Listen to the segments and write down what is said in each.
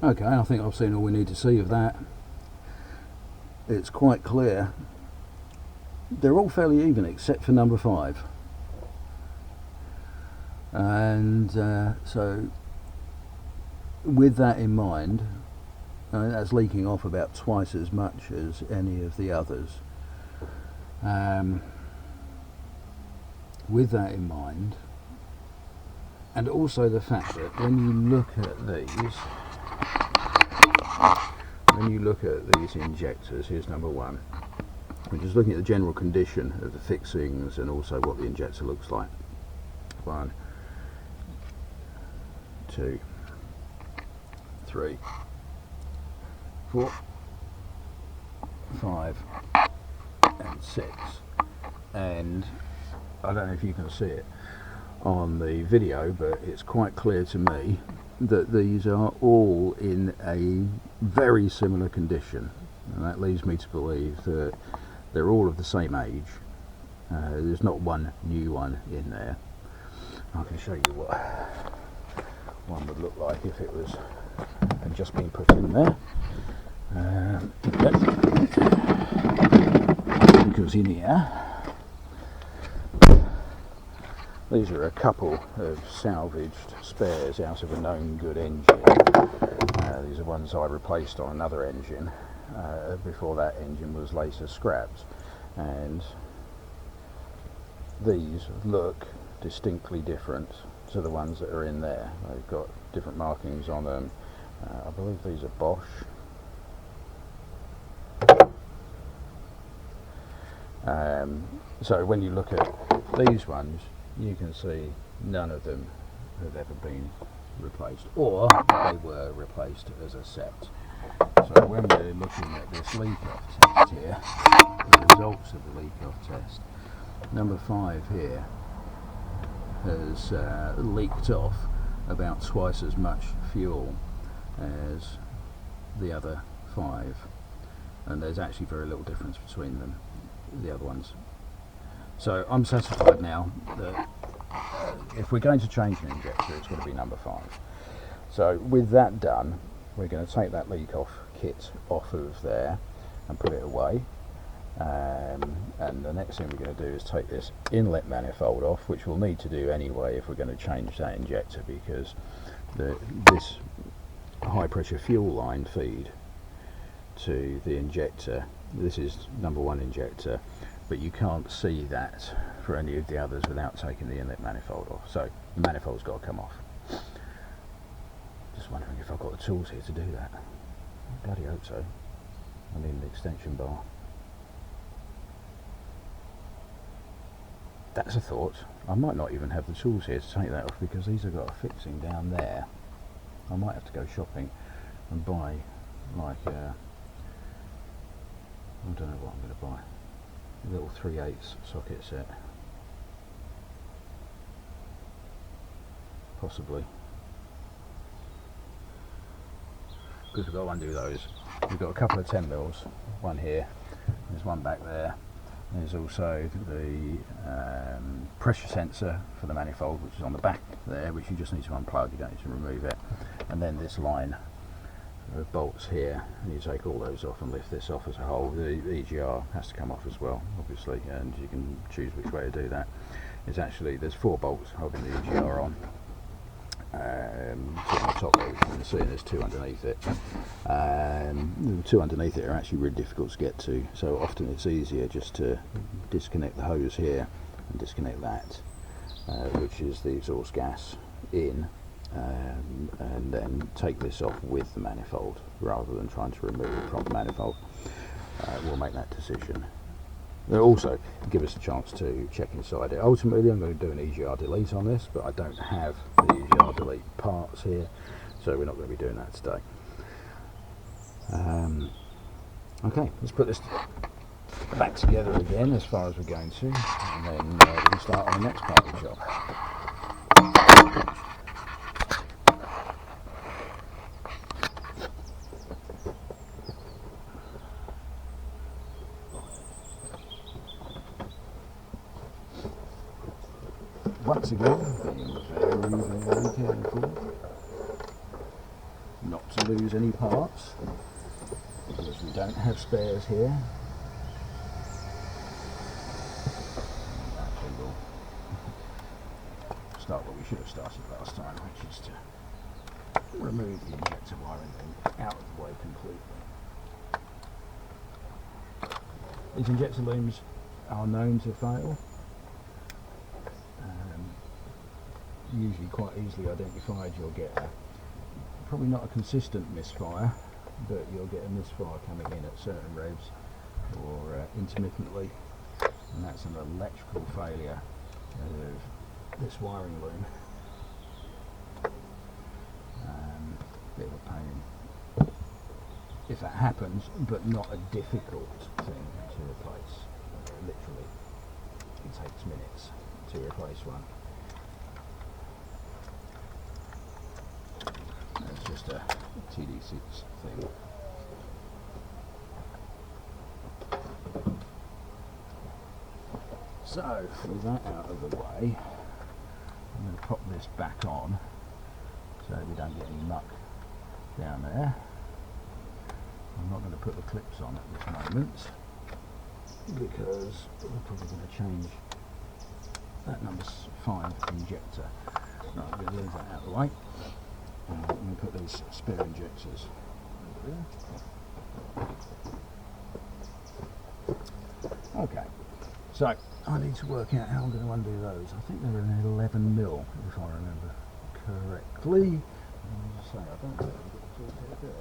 Okay, I think I've seen all we need to see of that. It's quite clear. They're all fairly even except for number 5. And so with that in mind, that's leaking off about twice as much as any of the others. With that in mind, and also the fact that when you look at these injectors, here's number 1. We're just looking at the general condition of the fixings and also what the injector looks like. 1, 2, 3, 4, 5 and 6, and I don't know if you can see it on the video, but it's quite clear to me that these are all in a very similar condition, and that leads me to believe that they're all of the same age. There's not one new one in there. I can show you what one would look like if it was just been put in there. Because in here, these are a couple of salvaged spares out of a known good engine. These are ones I replaced on another engine before that engine was later scrapped, and these look distinctly different to the ones that are in there. They've got different markings on them. I believe these are Bosch. So when you look at these ones, you can see none of them have ever been replaced, or they were replaced as a set. So when we're looking at this leak-off test here, the results of the leak-off test, number 5 here has leaked off about twice as much fuel as the other 5, and there's actually very little difference between them, the other ones. So I'm satisfied now that if we're going to change an injector, it's going to be number 5. So with that done, we're going to take that leak-off kit off of there and put it away. And the next thing we're going to do is take this inlet manifold off, which we'll need to do anyway if we're going to change that injector, because this high pressure fuel line feed to the injector, this is number 1 injector, but you can't see that for any of the others without taking the inlet manifold off. So the manifold's got to come off. Just wondering if I've got the tools here to do that. Bloody hope so. I need an extension bar. That's a thought. I might not even have the tools here to take that off, because these have got a fixing down there. I might have to go shopping and buy like I don't know what I'm going to buy. A little 3/8 socket set. Possibly. Because we've got to undo those. We've got a couple of 10mm, one here, there's one back there. There's also the pressure sensor for the manifold, which is on the back there, which you just need to unplug, you don't need to remove it. And then this line of bolts here, and you take all those off and lift this off as a whole. The EGR has to come off as well, obviously, and you can choose which way to do that. It's actually, there's 4 bolts holding the EGR on. 2 on the top there, which you can see, and there's 2 underneath it. The 2 underneath it are actually really difficult to get to, so often it's easier just to disconnect the hose here and disconnect that, which is the exhaust gas in, and then take this off with the manifold rather than trying to remove it from the manifold. We'll make that decision. They'll also give us a chance to check inside it. Ultimately I'm going to do an EGR delete on this, but I don't have the EGR delete parts here, so we're not going to be doing that today. Okay, let's put this back together again as far as we're going to, and then we can start on the next part of the job. Once again, being very, very careful not to lose any parts, because we don't have spares here. Actually, we'll start what we should have started last time, which is to remove the injector wiring out of the way completely. These injector looms are known to fail. Usually quite easily identified. You'll get probably not a consistent misfire, but you'll get a misfire coming in at certain revs or intermittently, and that's an electrical failure of this wiring loom. Bit of a pain if that happens, but not a difficult thing to replace. Literally, it takes minutes to replace one. It's just a TD6 thing. So, with that out of the way, I'm going to pop this back on so we don't get any muck down there. I'm not going to put the clips on at this moment because we're probably going to change that number 5 injector. Right, I'm going to leave that out of the way. I'm going to put these spare injectors over there. Okay, so I need to work out how I'm going to undo those. I think they're an 11mm if I remember correctly. As I say, I don't know if I've got the tools here to do it.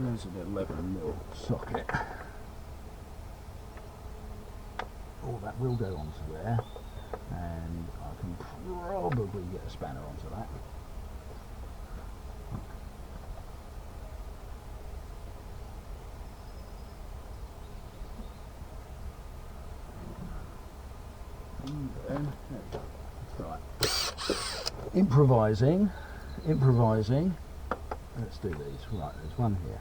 There's an 11mm socket. All that will go onto there, and I can probably get a spanner onto that. And then, there we go. Right. Improvising. Let's do these. Right, there's one here.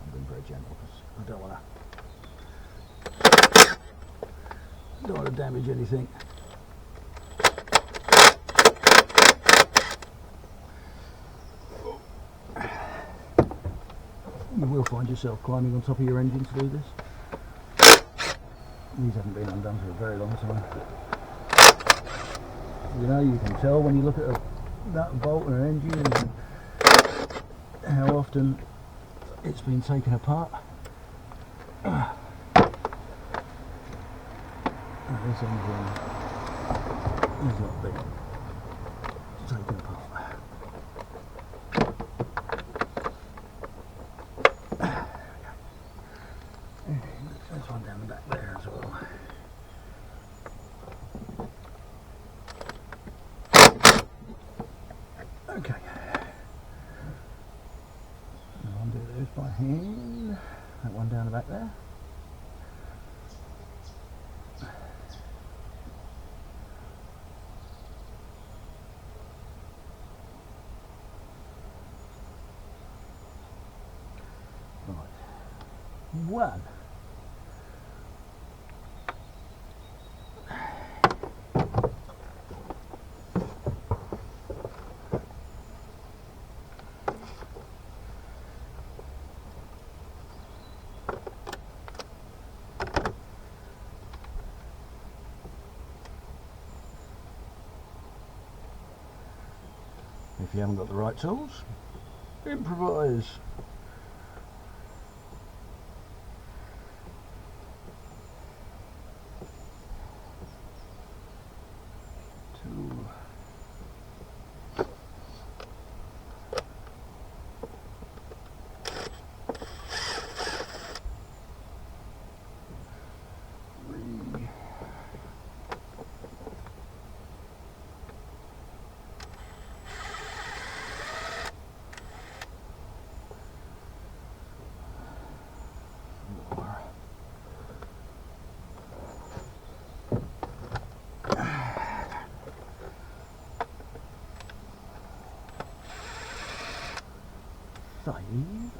I'm being very gentle because I don't want to damage anything. You will find yourself climbing on top of your engine to do this. These haven't been undone for a very long time. You know, you can tell when you look at a nut and bolt in an engine and how often it's been taken apart. This engine is not big. It's taken apart. There's one down the back there as well. Okay. I'll undo those by hand. That one down the back there. Right. One. If you haven't got the right tools, improvise.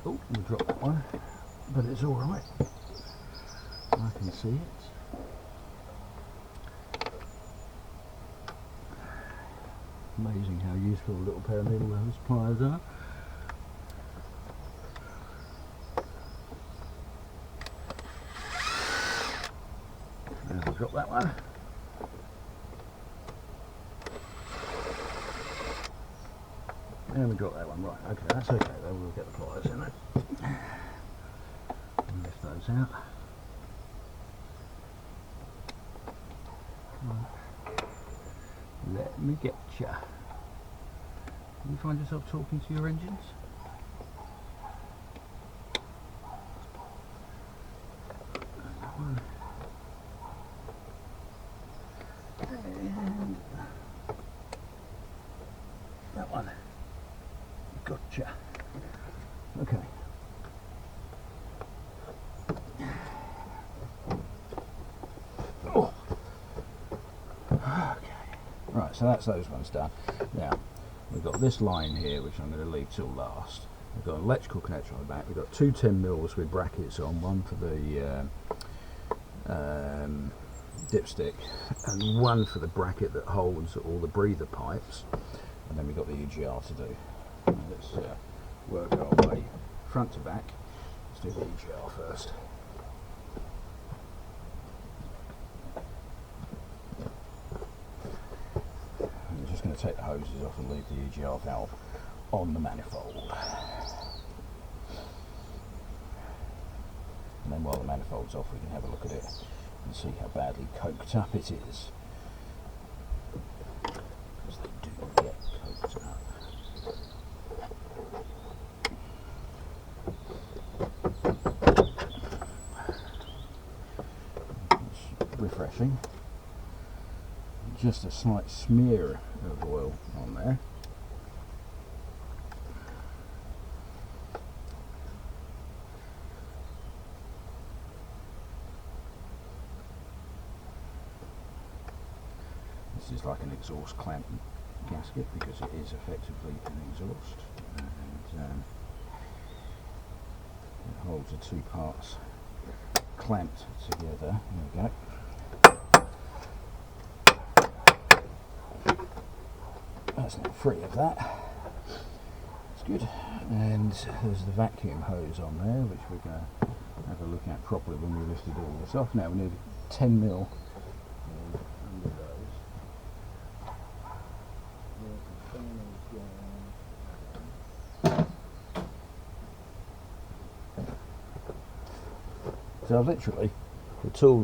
Oh, we dropped that one, but it's all right. I can see it. Amazing how useful a little pair of needle nose pliers are. And we'll drop that one. And we drop that one, right, okay, that's okay though, we'll get the pliers in it. And lift those out. Right. Let me get ya. You find yourself talking to your engines? That one. And that one. Gotcha. Okay. Oh. Okay. Right, so that's those ones done. Now, we've got this line here, which I'm going to leave till last. We've got an electrical connector on the back. We've got two 10mm with brackets on, one for the dipstick and one for the bracket that holds all the breather pipes. And then we've got the EGR to do. Let's work our way front to back. Let's do the EGR first. I'm just going to take the hoses off and leave the EGR valve on the manifold. And then while the manifold's off, we can have a look at it and see how badly coked up it is. Because they do get coked up. Refreshing. Just a slight smear of oil on there. This is like an exhaust clamp gasket because it is effectively an exhaust, and it holds the two parts clamped together. There we go. That's not free of that. That's good. And there's the vacuum hose on there, which we're going to have a look at properly when we lifted all this off. Now we need 10mm under those. So literally, the tools